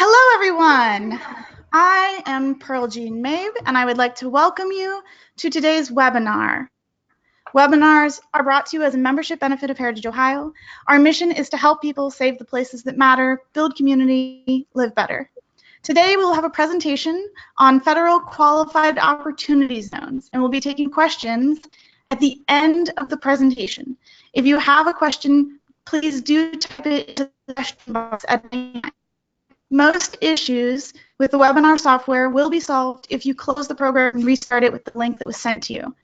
Hello, everyone. I am Pearl Jean Mabe, and I would like to welcome you to today's webinar. Webinars are brought to you as a membership benefit of Heritage Ohio. Our mission is to help people save the places that matter, build community, live better. Today, we will have a presentation on federal qualified opportunity zones, and we'll be taking questions at the end of the presentation. If you have a question, please do type it into the question box at any time. Most issues with the webinar software will be solved if you close the program and restart it with the link that was sent to you.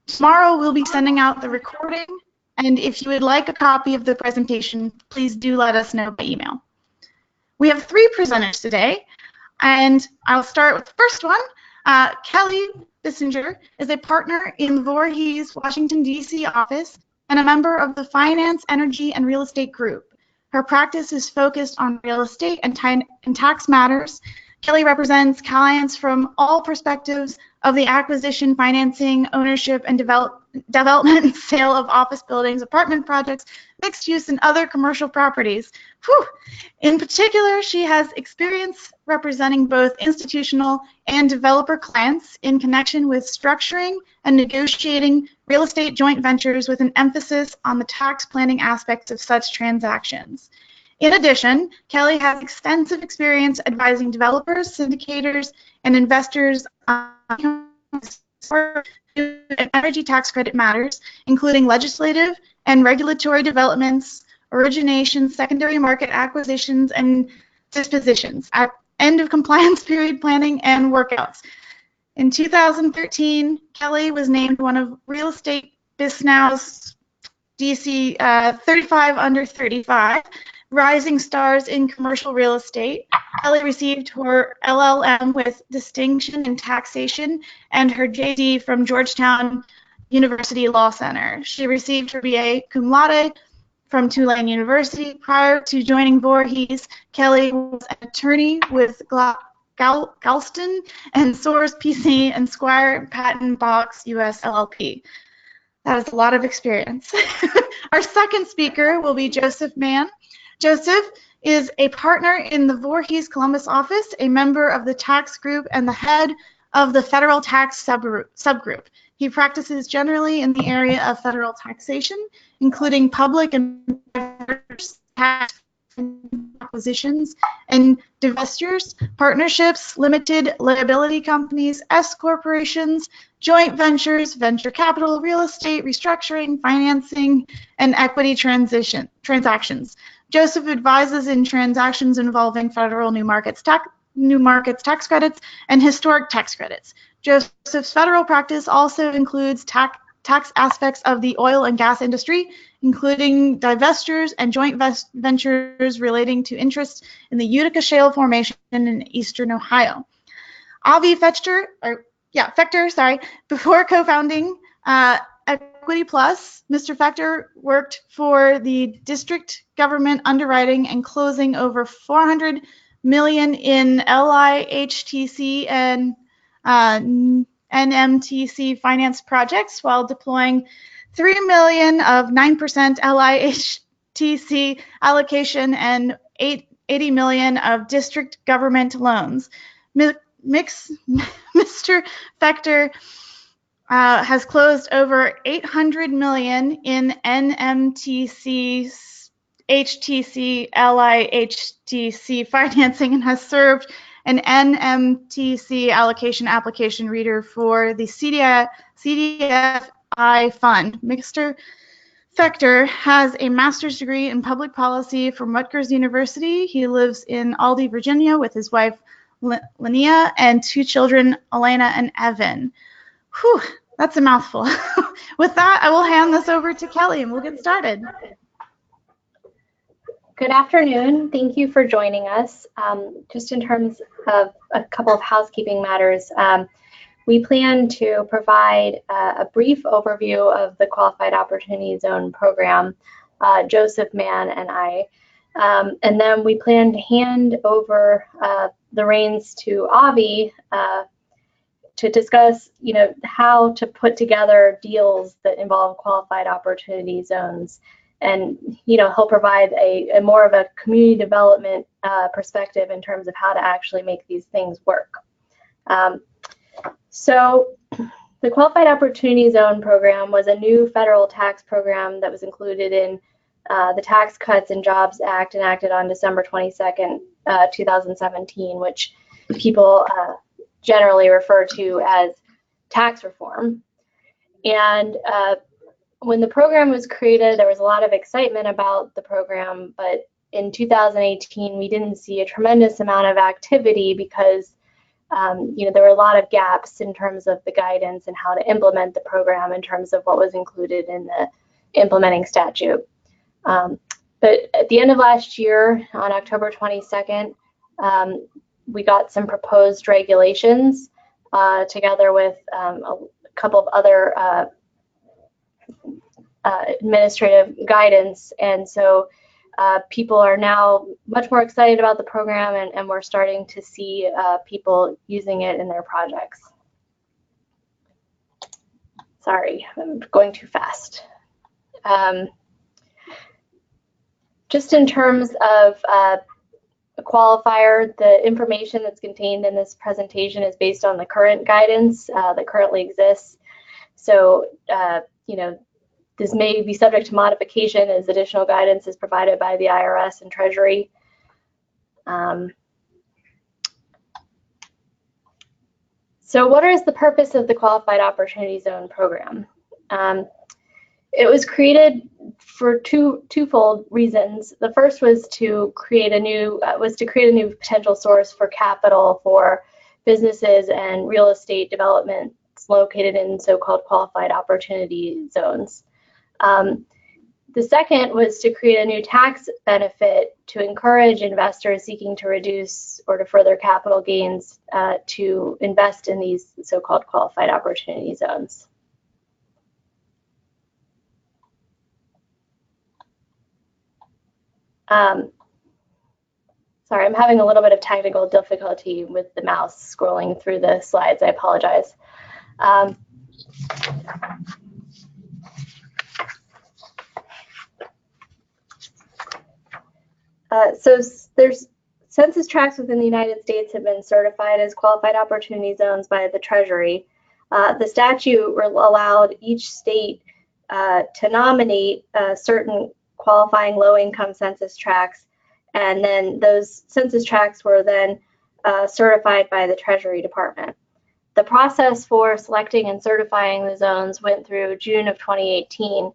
Tomorrow we'll be sending out the recording, and if you would like a copy of the presentation, please do let us know by email. We have 3 presenters today, and I'll start with the first one. Kelly Bissinger is a partner in the Voorhees, Washington, D.C. office and a member of the Finance, Energy, and Real Estate Group. Her practice is focused on real estate and tax matters. Kelly represents clients from all perspectives of the acquisition, financing, ownership, and development and sale of office buildings, apartment projects, mixed use, and other commercial properties. Whew. In particular, she has experience representing both institutional and developer clients in connection with structuring and negotiating real estate joint ventures with an emphasis on the tax planning aspects of such transactions. In addition, Kelly has extensive experience advising developers, syndicators, and investors on energy tax credit matters, including legislative and regulatory developments, origination, secondary market acquisitions, and dispositions, at end of compliance period planning, and workouts. In 2013, Kelly was named one of Real Estate BizNow's DC 35 under 35 Rising Stars in Commercial Real Estate. Kelly received her LLM with distinction in taxation and her JD from Georgetown University Law Center. She received her BA cum laude from Tulane University. Prior to joining Voorhees, Kelly was an attorney with Galston and Soares PC and Squire Patton Box US LLP. That is a lot of experience. Our second speaker will be Joseph Mann. Joseph is a partner in the Voorhees Columbus office, a member of the tax group, and the head of the federal tax subgroup. He practices generally in the area of federal taxation, including public and tax acquisitions and divestitures, partnerships, limited liability companies, S corporations, joint ventures, venture capital, real estate, restructuring, financing, and equity transactions. Joseph advises in transactions involving federal new markets tax credits and historic tax credits. Joseph's federal practice also includes tax aspects of the oil and gas industry, including divestitures and joint ventures relating to interests in the Utica Shale Formation in eastern Ohio. Avi Fechter, before co-founding Equity Plus, Mr. Fechter worked for the district government underwriting and closing over $400 million in LIHTC and NMTC finance projects while deploying $3 million of 9% LIHTC allocation and $80 million of district government loans. Mr. Fechter has closed over $800 million in NMTC HTC LIHTC financing and has served an NMTC allocation application reader for the CDFI fund. Mr. Fechter has a master's degree in public policy from Rutgers University. He lives in Aldie, Virginia with his wife Linnea and 2 children, Elena and Evan. Whew, that's a mouthful. With that, I will hand this over to Kelly and we'll get started. Good afternoon. Thank you for joining us. Just in terms of a couple of housekeeping matters, we plan to provide a brief overview of the Qualified Opportunity Zone program, Joseph Mann and I, and then we plan to hand over the reins to Avi to discuss, how to put together deals that involve qualified opportunity zones. And he'll provide a more of a community development perspective in terms of how to actually make these things work. So the Qualified Opportunity Zone program was a new federal tax program that was included in the Tax Cuts and Jobs Act enacted on December 22nd, 2017, which people generally refer to as tax reform. And when the program was created, there was a lot of excitement about the program, but in 2018, we didn't see a tremendous amount of activity because there were a lot of gaps in terms of the guidance and how to implement the program in terms of what was included in the implementing statute. But at the end of last year, on October 22nd, we got some proposed regulations together with a couple of other administrative guidance. And so people are now much more excited about the program, and we're starting to see people using it in their projects. Sorry, I'm going too fast. Just in terms of a qualifier, the information that's contained in this presentation is based on the current guidance that currently exists. So, this may be subject to modification as additional guidance is provided by the IRS and Treasury. So what is the purpose of the Qualified Opportunity Zone program? It was created for twofold reasons. The first was to create a new potential source for capital for businesses and real estate developments located in so-called qualified opportunity zones. The second was to create a new tax benefit to encourage investors seeking to reduce or to further capital gains to invest in these so-called qualified opportunity zones. Sorry, I'm having a little bit of technical difficulty with the mouse scrolling through the slides. I apologize. So there's census tracts within the United States have been certified as qualified opportunity zones by the Treasury. The statute allowed each state to nominate certain qualifying low-income census tracts, and then those census tracts were then certified by the Treasury Department. The process for selecting and certifying the zones went through June of 2018,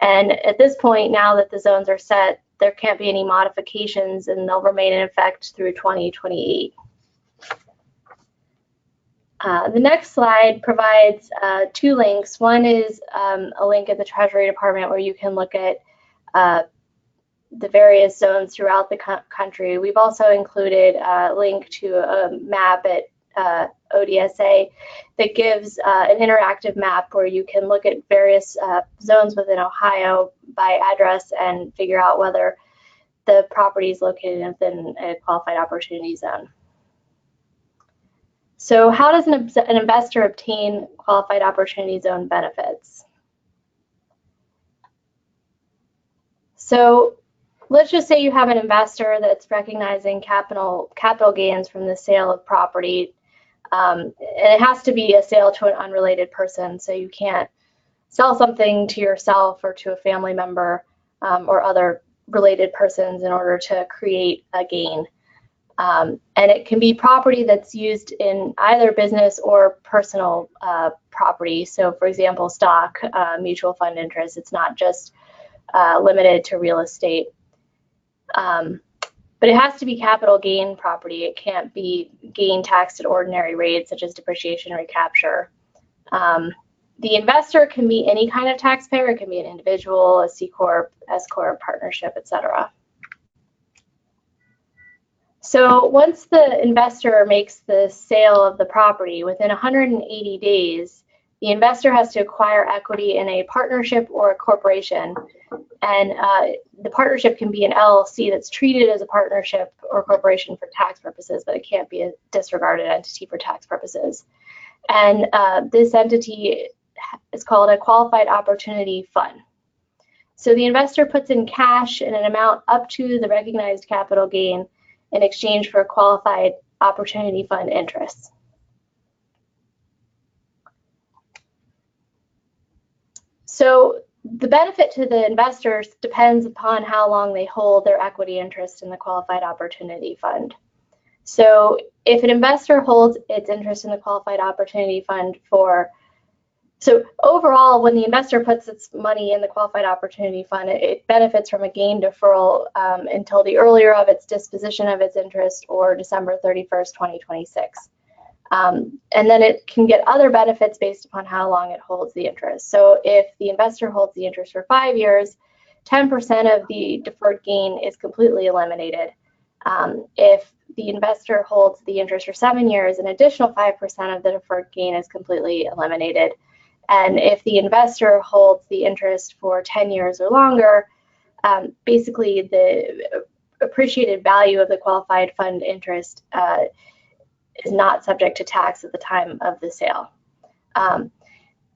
and at this point, now that the zones are set, there can't be any modifications, and they'll remain in effect through 2028. The next slide provides two links. One is a link at the Treasury Department where you can look at the various zones throughout the country. We've also included a link to a map at ODSA that gives an interactive map where you can look at various zones within Ohio by address and figure out whether the property is located within a qualified opportunity zone. So how does an investor obtain qualified opportunity zone benefits? So let's just say you have an investor that's recognizing capital gains from the sale of property. And it has to be a sale to an unrelated person, so you can't sell something to yourself or to a family member or other related persons in order to create a gain. And it can be property that's used in either business or personal property. So for example, stock, mutual fund interest, it's not just limited to real estate. But it has to be capital gain property. It can't be gain taxed at ordinary rates, such as depreciation or recapture. The investor can be any kind of taxpayer. It can be an individual, a C Corp, S Corp, partnership, etc. So once the investor makes the sale of the property, within 180 days, the investor has to acquire equity in a partnership or a corporation. And the partnership can be an LLC that's treated as a partnership or corporation for tax purposes, but it can't be a disregarded entity for tax purposes. And this entity is called a qualified opportunity fund. So the investor puts in cash in an amount up to the recognized capital gain, in exchange for qualified opportunity fund interests. So the benefit to the investors depends upon how long they hold their equity interest in the qualified opportunity fund. So if an investor holds its interest in the qualified opportunity fund so overall, when the investor puts its money in the qualified opportunity fund, it benefits from a gain deferral until the earlier of its disposition of its interest or December 31st, 2026. And then it can get other benefits based upon how long it holds the interest. So if the investor holds the interest for 5 years, 10% of the deferred gain is completely eliminated. If the investor holds the interest for 7 years, an additional 5% of the deferred gain is completely eliminated. And if the investor holds the interest for 10 years or longer, basically the appreciated value of the qualified fund interest is not subject to tax at the time of the sale. And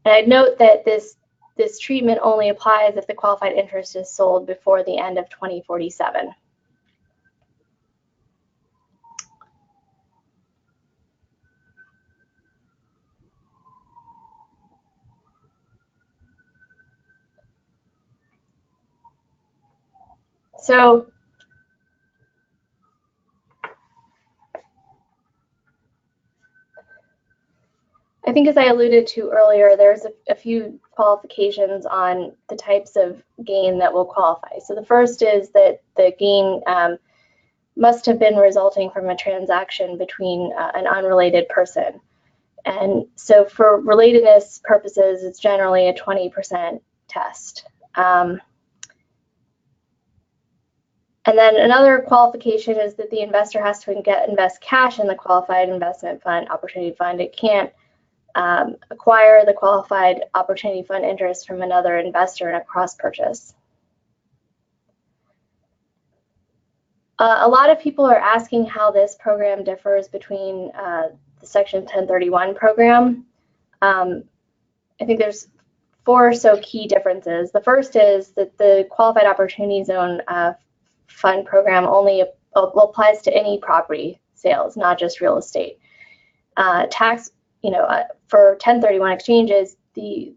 I'd note that this treatment only applies if the qualified interest is sold before the end of 2047. So I think, as I alluded to earlier, there's a few qualifications on the types of gain that will qualify. So the first is that the gain must have been resulting from a transaction between an unrelated person. And so for relatedness purposes, it's generally a 20% test. And then another qualification is that the investor has to invest cash in the qualified investment fund, opportunity fund. It can't acquire the qualified opportunity fund interest from another investor in a cross purchase. A lot of people are asking how this program differs between the Section 1031 program. I think there's 4 or so key differences. The first is that the Qualified Opportunity Zone Fund program only applies to any property sales, not just real estate. Tax, for 1031 exchanges, the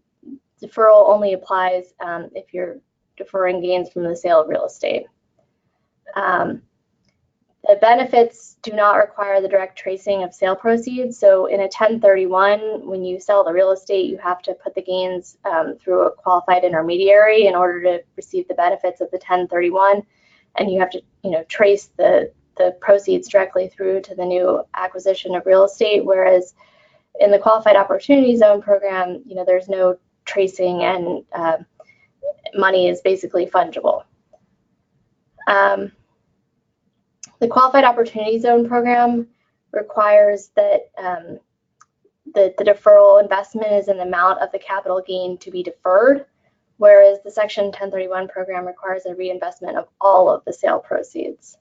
deferral only applies if you're deferring gains from the sale of real estate. The benefits do not require the direct tracing of sale proceeds. So in a 1031, when you sell the real estate, you have to put the gains through a qualified intermediary in order to receive the benefits of the 1031, and you have to, trace the proceeds directly through to the new acquisition of real estate. Whereas in the Qualified Opportunity Zone program, there's no tracing, and money is basically fungible. The Qualified Opportunity Zone program requires that the deferral investment is in the amount of the capital gain to be deferred, whereas the Section 1031 program requires a reinvestment of all of the sale proceeds.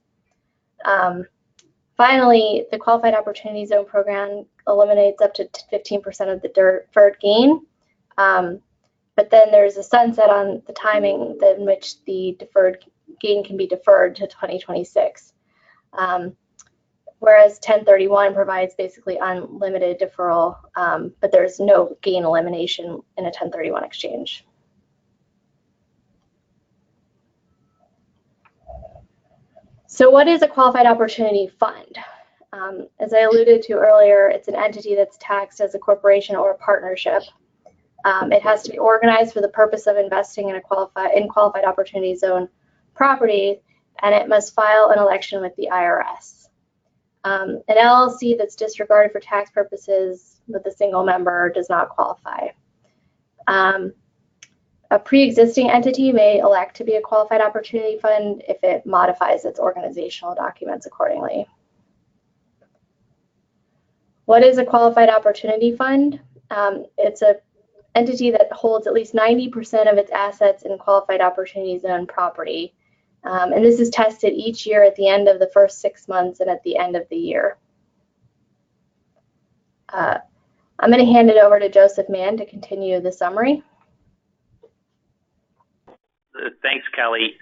Finally, the Qualified Opportunity Zone program eliminates up to 15% of the deferred gain, but then there's a sunset on the timing in which the deferred gain can be deferred to 2026. Whereas 1031 provides basically unlimited deferral, but there's no gain elimination in a 1031 exchange. So what is a qualified opportunity fund? As I alluded to earlier, it's an entity that's taxed as a corporation or a partnership. It has to be organized for the purpose of investing in qualified opportunity zone property, and it must file an election with the IRS. An LLC that's disregarded for tax purposes with a single member does not qualify. A pre-existing entity may elect to be a qualified opportunity fund if it modifies its organizational documents accordingly. What is a qualified opportunity fund? It's an entity that holds at least 90% of its assets in qualified opportunity zone property. And this is tested each year at the end of the first 6 months and at the end of the year. I'm going to hand it over to Joseph Mann to continue the summary. Thanks, Kelly.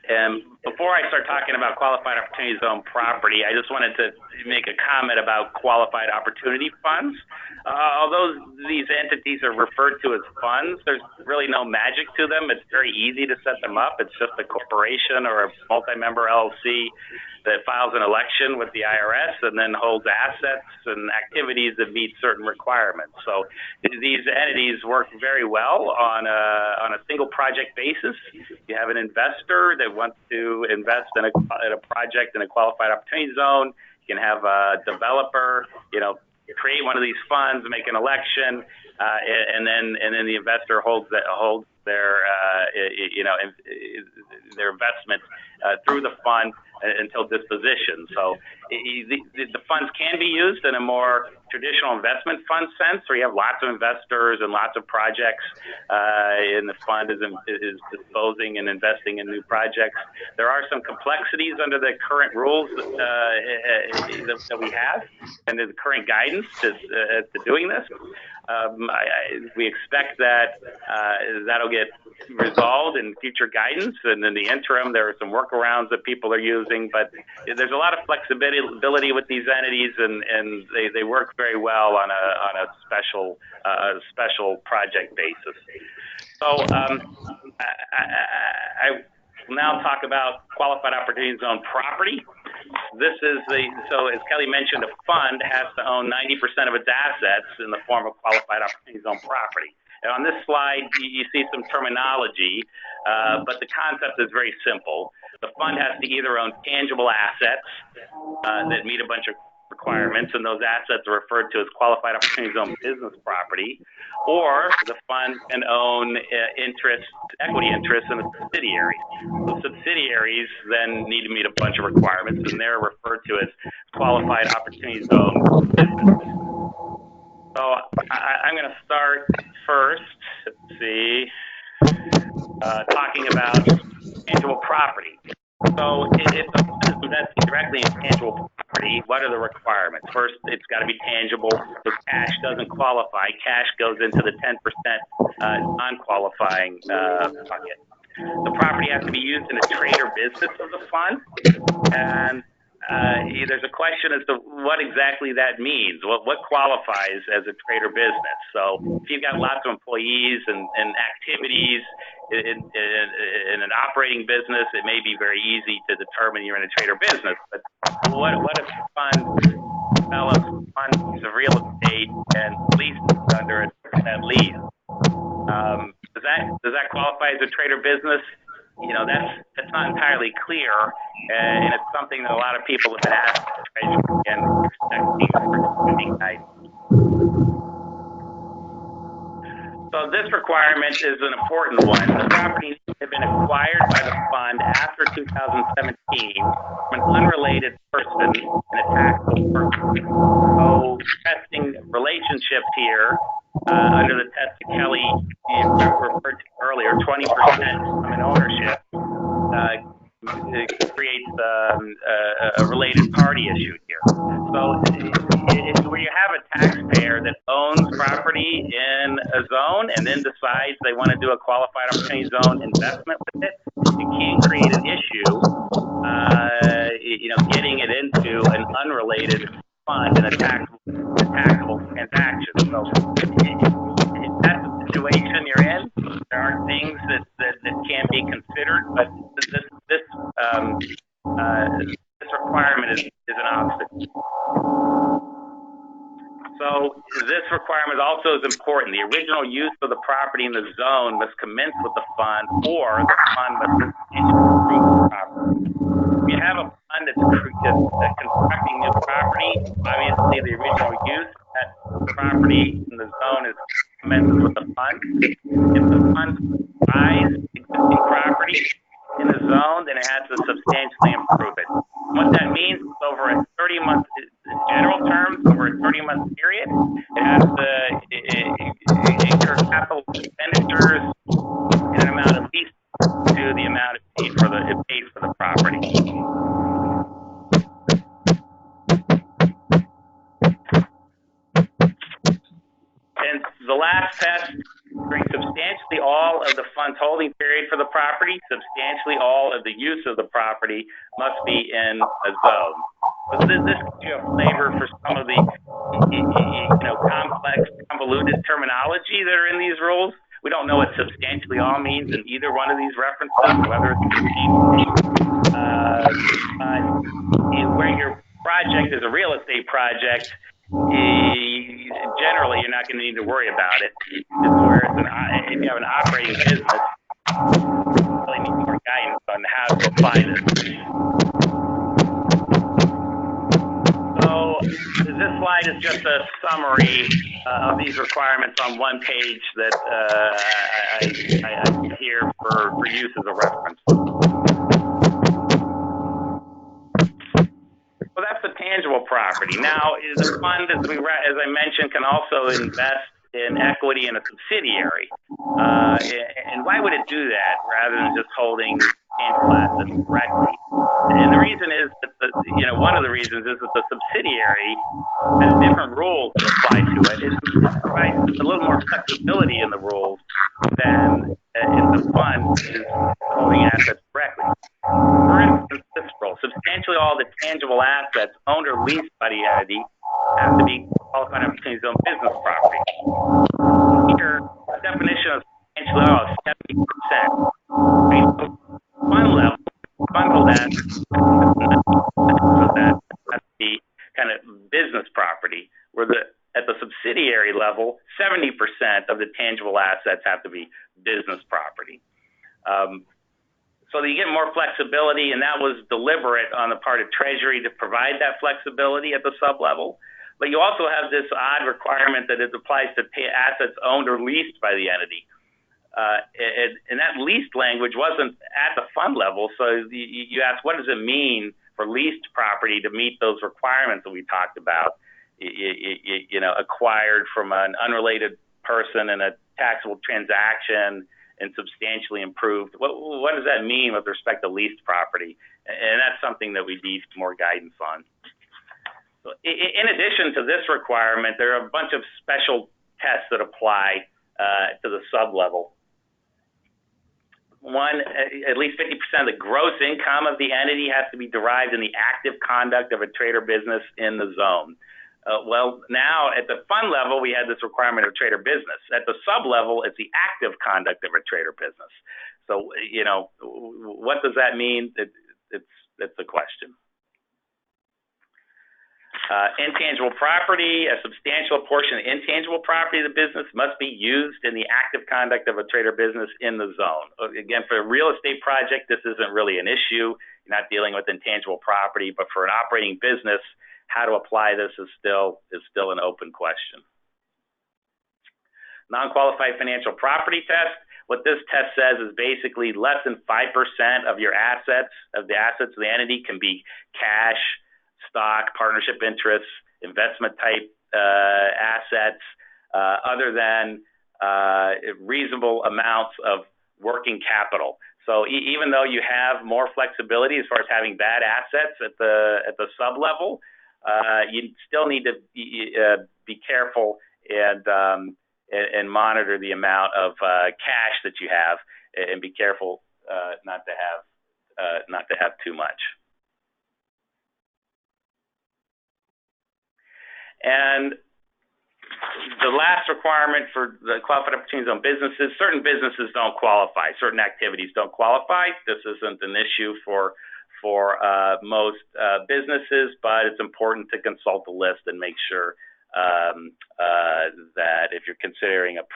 Okay, before I start talking about qualified opportunity zone property, I just wanted to make a comment about qualified opportunity funds. Although these entities are referred to as funds, there's really no magic to them. It's very easy to set them up. It's just a corporation or a multi-member LLC that files an election with the IRS and then holds assets and activities that meet certain requirements. So these entities work very well on a single project basis. You have an investor that wants to invest in a project in a qualified opportunity zone. You can have a developer, create one of these funds, make an election, and then the investor holds their investment through the fund until disposition. So the funds can be used in a more traditional investment fund sense, where you have lots of investors and lots of projects, and the fund is disposing and investing in new projects. There are some complexities under the current rules that we have and the current guidance to doing this. We expect that that'll get resolved in future guidance, and in the interim, there are some workarounds that people are using. But there's a lot of flexibility with these entities, and they work very well on a special project basis. So I will now talk about qualified opportunity zone property. This is so as Kelly mentioned, a fund has to own 90% of its assets in the form of qualified opportunity zone property. And on this slide, you see some terminology, but the concept is very simple. The fund has to either own tangible assets that meet a bunch of requirements, and those assets are referred to as qualified opportunity zone business property, or the fund can own equity interest in a subsidiary. The subsidiaries then need to meet a bunch of requirements, and they're referred to as qualified opportunity zone businesses. So I'm going to start first, talking about tangible property. So if the fund is investing directly in tangible property, what are the requirements? First, it's got to be tangible. So cash doesn't qualify. Cash goes into the 10% non-qualifying bucket. The property has to be used in a trade or business of the fund, and there's a question as to what exactly that means. What qualifies as a trade or business? So if you've got lots of employees and activities in an operating business, it may be very easy to determine you're in a trade or business. But what if the fund develops one piece of real estate and leases under a percent lease? Does that qualify as a trade or business? That's not entirely clear, and it's something that a lot of people have been asked and expecting guidance. So this requirement is an important one. The properties have been acquired by the fund after 2017 from an unrelated person in a taxable purpose. So testing relationships here, under the test that Kelly referred to earlier, 20% common ownership creates a related party issue here. So where you have a taxpayer that owns property in a zone and then decides they want to do a qualified opportunity zone investment with it, it can create an issue, getting it into an unrelated fund in a taxable transaction. So if that's the situation you're in, there are things that can be considered, but this requirement is an obstacle. So this requirement also is important. The original use of the property in the zone must commence with the fund, or the fund must improve the property. If you have a fund that's constructing new property, obviously the original use of that property in the zone is commenced with the fund. If the fund buys existing property in the zone, then it has to substantially improve it. What that means is over a 30-month, in general terms, over a 30-month period, it has to incur capital expenditures in an amount at least to the amount it paid for the property. And the last test During substantially all of the fund's holding period for the property, substantially all of the use of the property must be in a zone. So this gives you a flavor for some of the complex, convoluted terminology that are in these rules. We don't know what substantially all means in either one of these references, whether it's where your project is a real estate project, generally you're not going to need to worry about it. Whereas if you have an operating business, you really need more guidance on how to apply this. So this slide is just a summary of these requirements on one page that I here for use as a reference. So that's the tangible property. Now, the fund, as I mentioned, can also invest in equity in a subsidiary. And why would it do that rather than just holding tangible assets directly? And the reason is that one of the reasons is that the subsidiary has different rules that apply to it. It provides a little more flexibility in the rules than in the fund is holding assets directly. For instance, this rule, substantially all the tangible assets owned or leased by the entity have to be qualified opportunity zone business property. Here, the definition of substantially all is 70%. Right? So fund level, bundled assets, so that has to be kind of business property, where at the subsidiary level, 70% of the tangible assets have to be business property. So that you get more flexibility, and that was deliberate on the part of Treasury to provide that flexibility at the sub-level. But you also have this odd requirement that it applies to assets owned or leased by the entity. And that leased language wasn't at the fund level, so you ask, what does it mean for leased property to meet those requirements that we talked about? Acquired from an unrelated person in a taxable transaction and substantially improved. What does that mean with respect to leased property? And that's something that we need more guidance on. So in addition to this requirement, there are a bunch of special tests that apply to the sub-level. One, at least 50% of the gross income of the entity has to be derived in the active conduct of a trade or business in the zone. Well, now at the fund level, we had this requirement of trade or business. At the sub-level, it's the active conduct of a trade or business. So, what does that mean? It's a question. Intangible property, a substantial portion of intangible property of the business must be used in the active conduct of a trade or business in the zone. Again, for a real estate project, this isn't really an issue. You're not dealing with intangible property, but for an operating business, how to apply this is still an open question. Non-qualified financial property test. What this test says is basically less than 5% of your assets, of the assets of the entity, can be cash, stock, partnership interests, investment type assets, other than reasonable amounts of working capital. So even though you have more flexibility as far as having bad assets at the sub level, you still need to be careful and monitor the amount of cash that you have, and be careful not to have too much. And the last requirement for the qualified opportunity zone businesses, certain businesses don't qualify, certain activities don't qualify. This isn't an issue for most businesses, but it's important to consult the list and make sure that if you're considering a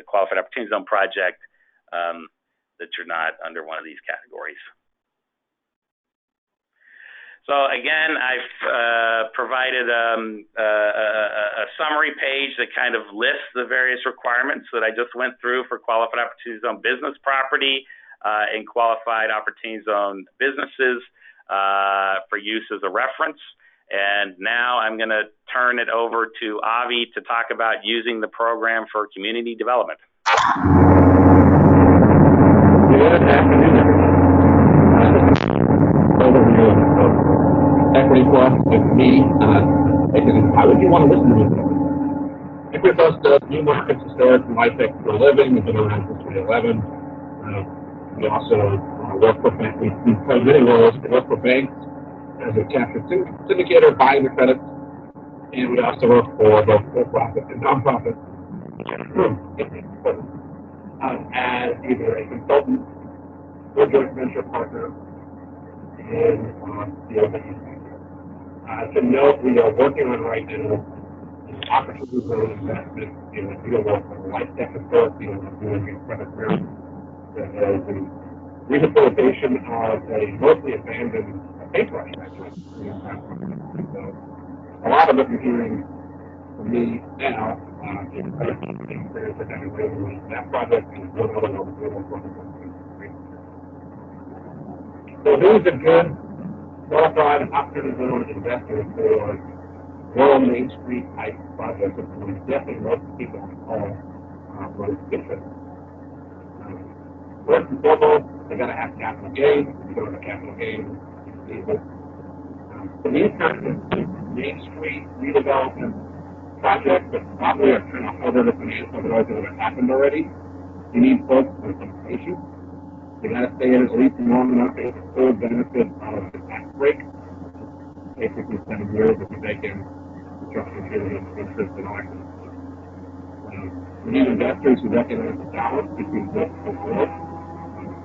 qualified opportunity zone project, that you're not under one of these categories. So again, I've provided a summary page that kind of lists the various requirements that I just went through for qualified opportunity zone business property and qualified opportunity zone businesses for use as a reference. And now I'm going to turn it over to Avi to talk about using the program for community development. Good afternoon, overview of Equity Plus with me. How would you want to listen to me? Equipost does new markets, historic, and life tech for a living. We've been around since 2011. We also work for banks. We play many roles. We work for banks as a captive syndicator, buying the credits, and we also work for both for-profit and non-profit as either a consultant or joint venture partner in the overview. To note, we are working on right now opportunity zone investment in the field of life tech authority and doing credit risk. There's the rehabilitation of a mostly abandoned paintbrush factory. So a lot of what you're hearing from me now is experience that having raised that project and one other project. So who's a good qualified opportunity zone investor for Royal Main Street type projects? And definitely most people on the call run interest. First and foremost, they got to have capital gains. If you don't have a capital gain, so these kinds of Main Street redevelopment projects that probably are kind of harder to finance, otherwise it would have happened already. You need folks with some patience. They got to stay in at least long enough to get the full benefit of the tax break. Basically 7 years if you take in construction period, interest, and all that kind of stuff. We need investors who recognize the balance between risk and growth.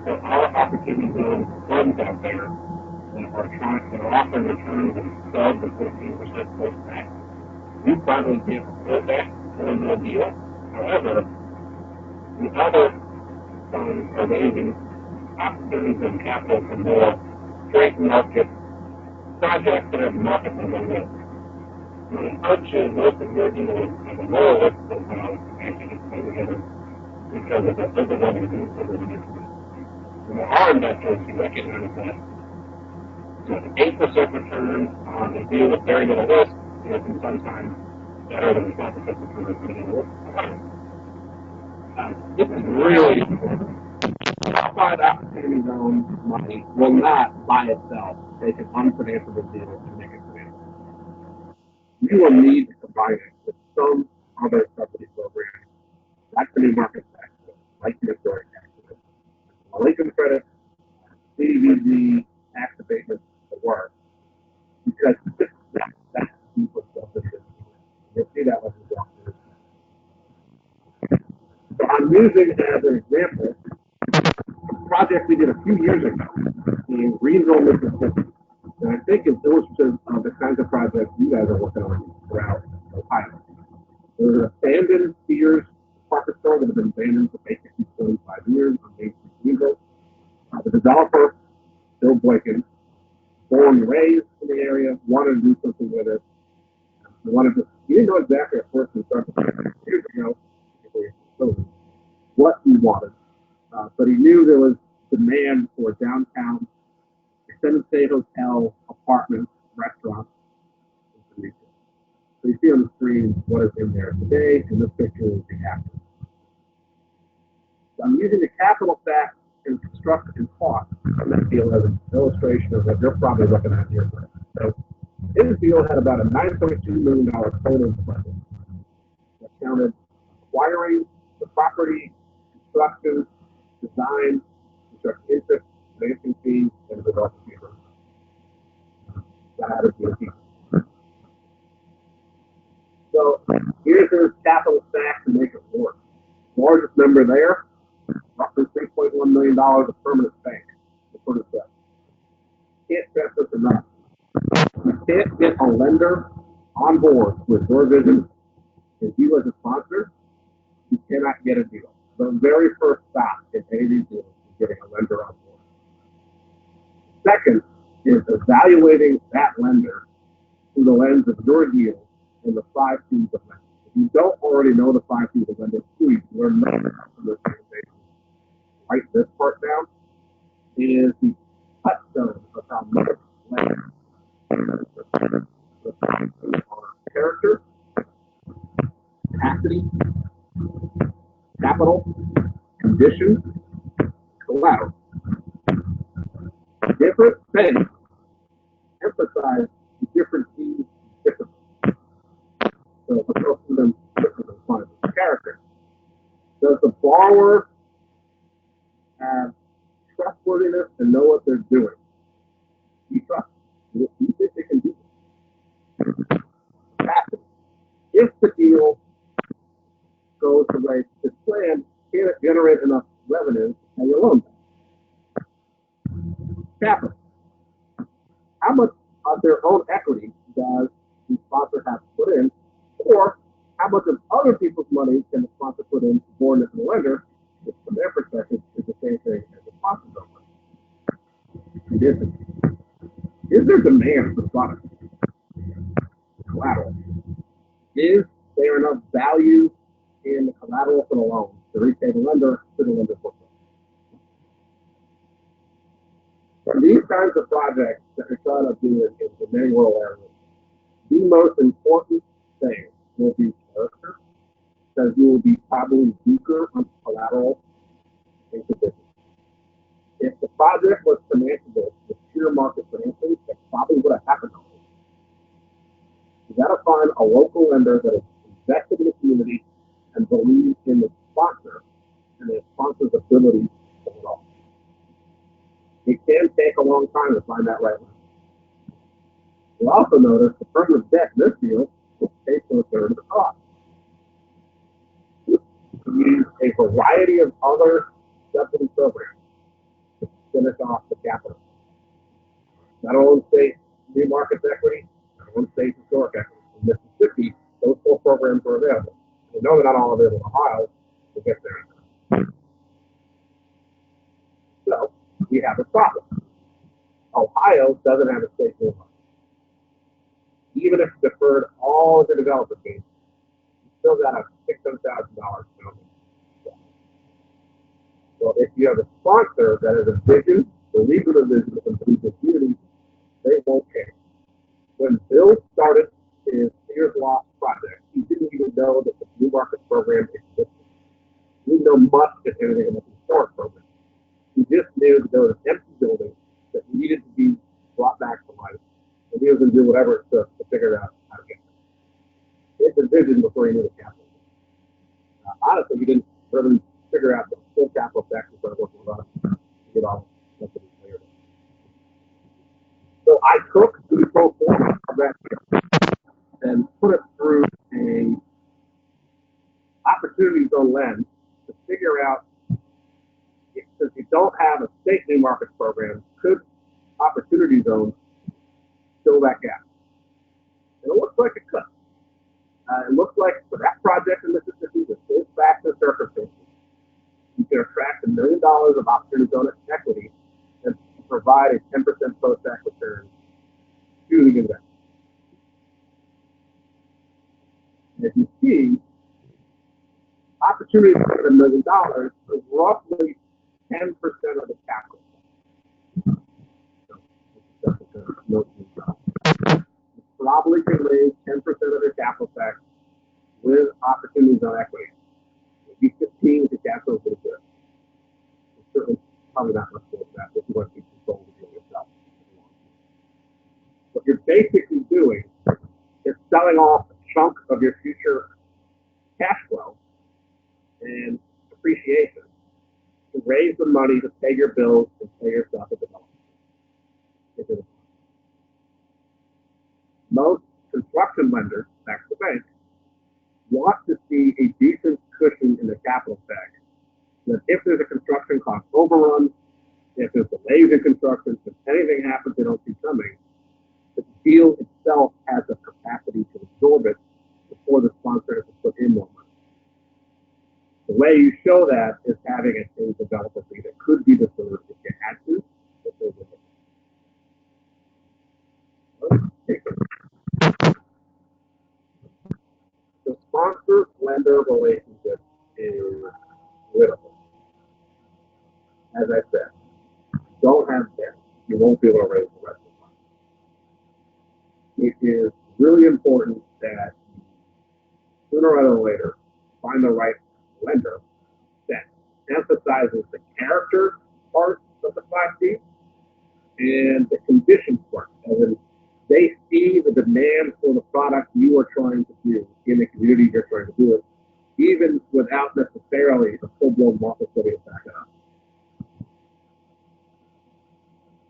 There are opportunity zone funds out there that are offering returns of sub to 14% post-tax. You probably can't afford that for no deal. However, the other funds are raising opportunities and capital for more straight market projects that have market level risk. Unfortunately, most of your deals have a lower risk profile actually put together because of the overwhelming news of the industry. And there are investors who recognize that 8% return on a deal with very little risk is sometimes better than 12% return on very little risk. This is really important. Outside opportunity zone money will not by itself take an unfinanceable deal and make it financeable. You will need to combine it with some other subsidy program, like the new market tax, like the historic tax, Lincoln credit, CDBG, tax abatement, the work. Because that's people subsidy. You'll see that when you walk through. So I'm using as an example a project we did a few years ago in Greenville, Mississippi. And I think it's illustrative of the kinds of projects you guys are working on throughout Ohio. There was an abandoned Sears department store that had been abandoned for basically 25 years on Main Street, Greenville. The developer, Bill Boykin, born and raised in the area, wanted to do something with it. He didn't know exactly at first when he started years ago what he wanted. But he knew there was demand for downtown extended stay hotel, apartments, restaurants, and retail. So you see on the screen what is in there today, and this picture is the after. So I'm using the capital stack and construction and cost on that deal as an illustration of what you're probably looking at here. So this deal had about a $9.2 million total budget that counted acquiring the property, construction, design, construction interest, financing fees, and development fees. That added to the fee. So here's the capital stack to make it work. Largest number there, roughly $3.1 million of permanent bank. Can't stress this enough. You can't get a lender on board with your vision if you as a sponsor, you cannot get a deal. The very first stop in any of these deals is getting a lender on board. Second is evaluating that lender through the lens of your deal and the 5 C's of lending. If you don't already know the 5 C's of lending, please learn more from this presentation. Write this part down. It is the touchstone of how much lending character, capacity, capital, conditions, collateral. Different things emphasize the different C's differently. So let's go through them differently. character. Does the borrower have trustworthiness and know what they're doing? You trust them. You think they can do it. If the deal goes the way it's planned, can it generate enough revenue to pay your loan back? Capital. How much of their own equity does the sponsor have to put in, or how much of other people's money can the sponsor put in subordinate to the lender, which from their perspective is the same thing as the sponsor's own money? Is there demand for the product? Collateral. Is there enough value in the collateral for the loan to repay the lender to the lender portfolio? For these kinds of projects that we're trying to do in the many rural areas, the most important thing will be character, because you will be probably weaker on collateral and conditions. If the project was financeable with pure market financing, that probably would have happened already. You got to find a local lender that is invested in the community and believes in the sponsor and the sponsor's ability to pull it off. It can take a long time to find that right one. You'll also notice the permanent debt in this deal will pay for a third of the cost. We use a variety of other subsidy programs to finish off the capital. Not only state new markets equity, not only state historic equity. In Mississippi, those 4 programs are available. We know they're not all available in Ohio. We'll get there. So we have a problem. Ohio doesn't have a state new market. Even if you deferred all of the developer fees, you still got a $600,000 penalty. So if you have a sponsor that has a vision, believes in a vision, and believes in the community, they won't care. When Bill started his Sears Lofts project, he didn't even know that the New Market program existed. He didn't know much, if anything, about the historic program. He just knew that there was an empty building that needed to be brought back to life, and he was going to do whatever it took to figure out how to get there. He had the vision before he knew the capital. Honestly, he didn't really figure out the full capital tax and started working with us to get all the stuff cleared. So I took the pro forma of that and put it through a opportunity zone lens to figure out, since you don't have a state new markets program, could opportunity zones fill that gap? And it looks like it could. It looks like for that project in Mississippi, with those facts and circumstances, you can attract $1 million of opportunity zone equity and provide a 10% post-tax return to the investor. And if you see, opportunity for $1 million is roughly 10% of the capital. You probably can raise 10% of your capital tax with opportunities on equity. Maybe 15 if the capital is pretty good. It's certainly probably not much more than that if you want to keep control of the deal yourself. What you're basically doing is selling off a chunk of your future cash flow and appreciation to raise the money to pay your bills and pay yourself at the moment. Most construction lenders, back to the bank, want to see a decent cushion in the capital stack. That if there's a construction cost overrun, if there's delays in construction, if anything happens they don't see coming, the deal itself has the capacity to absorb it before the sponsor has to put in more money. The way you show that is having a developer fee that could be deferred if you had to, but they wouldn't. The sponsor-lender relationship is critical. As I said, don't have debt. You won't be able to raise the rest of the money. It is really important that sooner rather than later, find the right lender that emphasizes the character part of the 5D and the conditions part. As in, they see the demand for the product you are trying to do in the community you're trying to do it, even without necessarily a full-blown market study to back it up.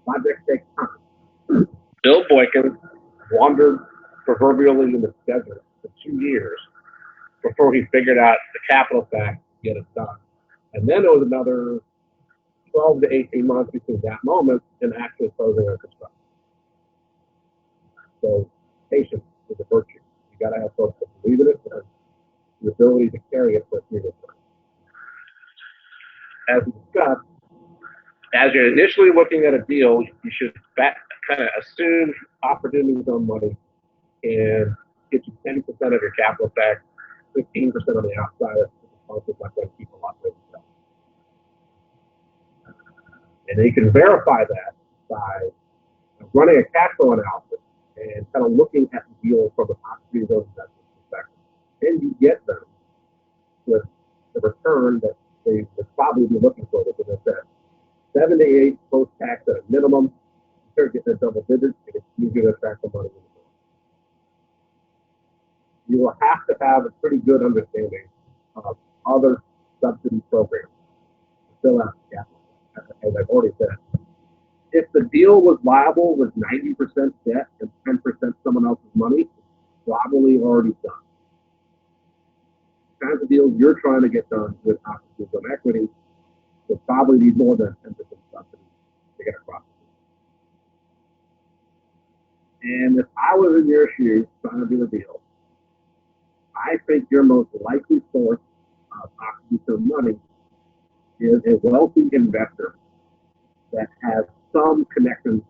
Projects take time. Bill Boykin wandered proverbially in the desert for 2 years before he figured out the capital stack to get it done. And then it was another 12 to 18 months between that moment and actually closing on construction. So patience is a virtue. You got to have folks that believe in it and the ability to carry it for a period of time. As we discussed, as you're initially looking at a deal, you should kind of assume opportunity zone money and get you 10% of your capital stack, 15% on the outside of the sponsors like that keep a lot of stuff. And then you can verify that by running a cash flow analysis and kind of looking at the deal from the opportunity zone investment perspective. And you get them with the return that they would probably be looking for, because I said 7 to 8 post-tax at a minimum. You start getting a double digits, and it's easier to attract the money in the door. You will have to have a pretty good understanding of other subsidy programs to fill out the capital. As I've already said, if the deal was viable with 90% debt and 10% someone else's money, it's probably already done. The kinds of deals you're trying to get done with opportunities on equity will probably need more than 10% subsidy to get across. And if I was in your shoes trying to do a deal, I think your most likely source of opportunity money is a wealthy investor that has some connection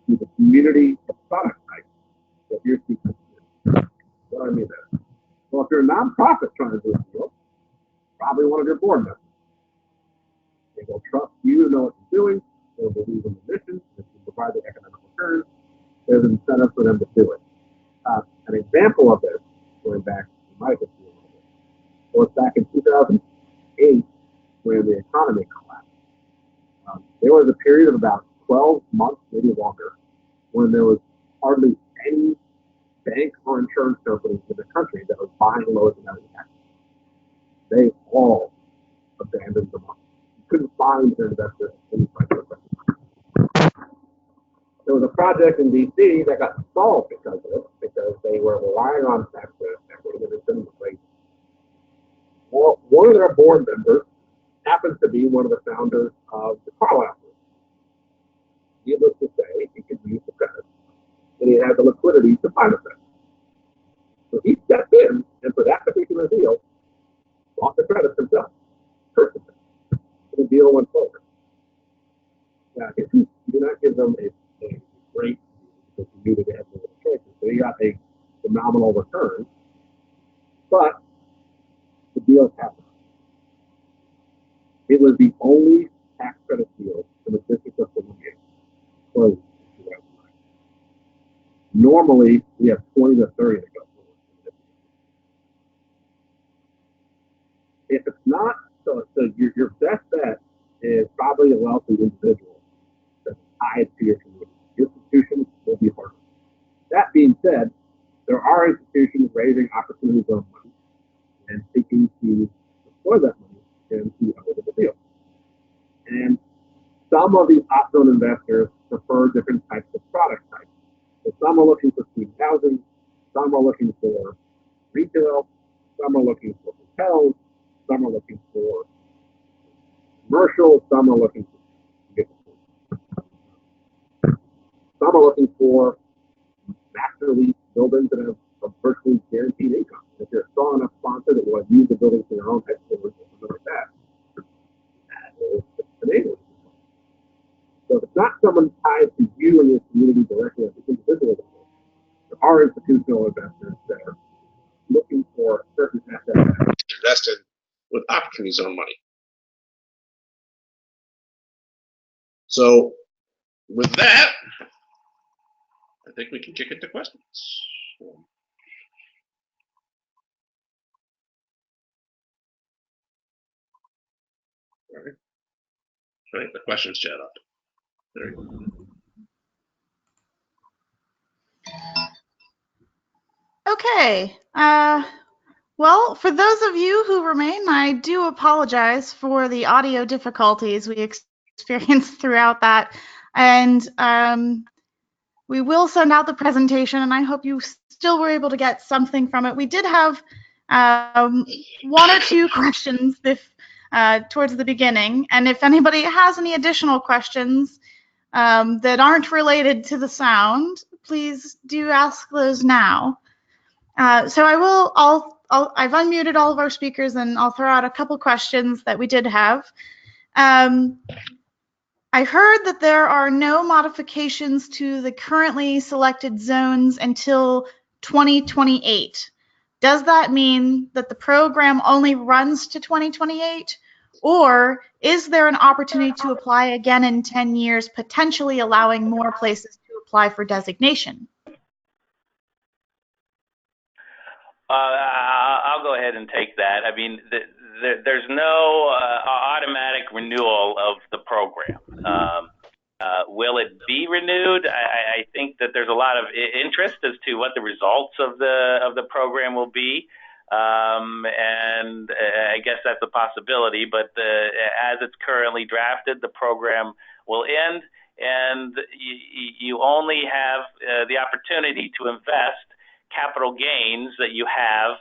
to the community of product type that you're seeking. What do I mean that? Well, if you're a nonprofit trying to do a deal, probably one of your board members. They will trust you to know what you're doing. They'll believe in the mission. If you provide the economic return, there's an incentive for them to do it. An example of this, going back to my history a little bit, was back in 2008 when the economy collapsed. There was a period of about 12 months, maybe longer, when there was hardly any bank or insurance companies in the country that was buying loans and taxes. They all abandoned the market. You couldn't find an investor in the price. There was a project in D.C. that got stalled because of it, because they were relying on tax equity and it didn't raise. Well, one of their board members happens to be one of the founders of the Carlyle Group. Needless to say, he could use the credit, and he had the liquidity to finance it. So he stepped in, and for that particular deal, bought the credit himself, purchased it. The deal went forward. Now, if you do not give them a great, because you needed to have no choices, so he got a phenomenal return, but the deal happened. It was the only tax credit deal in the District of Columbia. Normally, we have 20 to 30 to go. If it's not, so your best bet is probably a wealthy individual that's tied to your community. Institutions will be harder. That being said, there are institutions raising opportunities on money and seeking to deploy that money into other deals. And some of these op-zone investors prefer different types of product types. So some are looking for student housing, some are looking for retail, some are looking for hotels, some are looking for commercial, some are looking for master lease buildings that have a virtually guaranteed income. If you're a strong enough sponsor that will use the buildings for your own headquarters or something like that, that is enabling. So if it's not someone tied to you and your community directly as an individual, there are institutional investors that are looking for certain assets to invest in with opportunity zone money. So with that, I think we can kick it to questions. All right. I think the questions chat up. There you go. Okay. Well, for those of you who remain, I do apologize for the audio difficulties we experienced throughout that. And we will send out the presentation, and I hope you still were able to get something from it. We did have one or two questions towards the beginning, and if anybody has any additional questions that aren't related to the sound, please do ask those now. So I've unmuted all of our speakers, and I'll throw out a couple questions that we did have. I heard that there are no modifications to the currently selected zones until 2028. Does that mean that the program only runs to 2028? Or is there an opportunity to apply again in 10 years, potentially allowing more places to apply for designation? I'll go ahead and take that. I mean, there's no automatic renewal of the program. Will it be renewed? I think that there's a lot of interest as to what the results of the program will be, and I guess that's a possibility. But as it's currently drafted, the program will end, and you only have the opportunity to invest capital gains that you have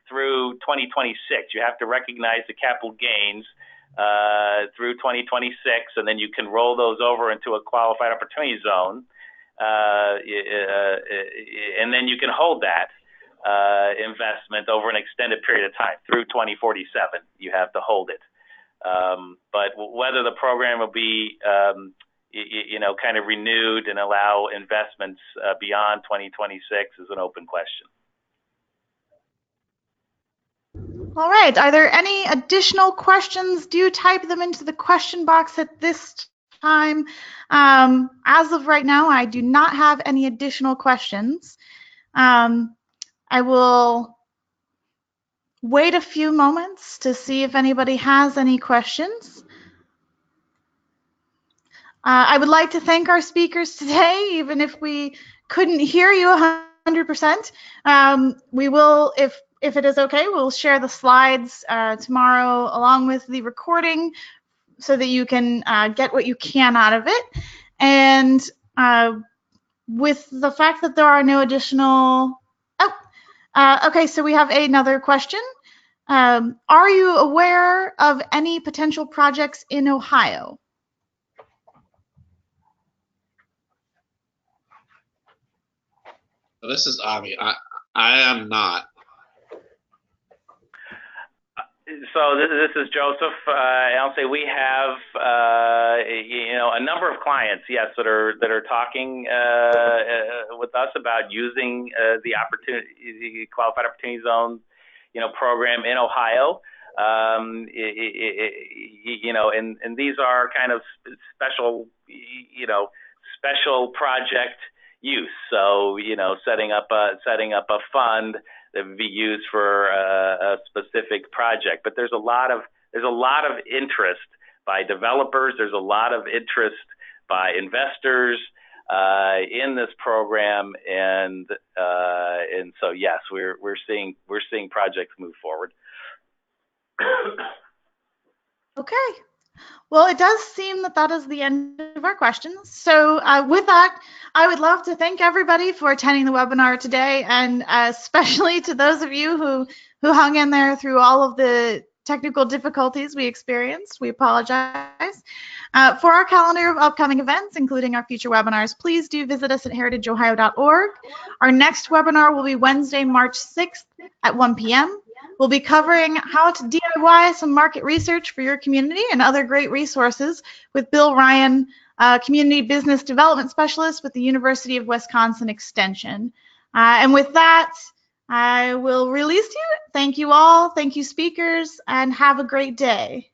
through 2026. You have to recognize the capital gains through 2026, and then you can roll those over into a qualified opportunity zone, and then you can hold that investment over an extended period of time through 2047. You have to hold it. But whether the program will be kind of renewed and allow investments beyond 2026 is an open question. All right. Are there any additional questions? Do type them into the question box at this time. As of right now, I do not have any additional questions. I will wait a few moments to see if anybody has any questions. I would like to thank our speakers today, even if we couldn't hear you 100%. We will, if it is okay, we'll share the slides tomorrow along with the recording so that you can get what you can out of it. And with the fact that there are no additional, okay, so we have another question. Are you aware of any potential projects in Ohio? This is Avi. I am not. So this is Joseph. I'll say we have a number of clients, yes, that are talking with us about using the qualified opportunity zone, program in Ohio. And these are kind of special project use. So setting up a fund that would be used for a specific project. But there's a lot of interest by developers. There's a lot of interest by investors in this program, and so yes, we're seeing projects move forward. Okay. Well, it does seem that is the end of our questions. So with that, I would love to thank everybody for attending the webinar today, and especially to those of you who hung in there through all of the technical difficulties we experienced. We apologize. For our calendar of upcoming events, including our future webinars, please do visit us at heritageohio.org. Our next webinar will be Wednesday, March 6th at 1 p.m. We'll be covering how to DIY some market research for your community and other great resources with Bill Ryan, Community Business Development Specialist with the University of Wisconsin Extension. And with that, I will release you. Thank you all. Thank you, speakers, and have a great day.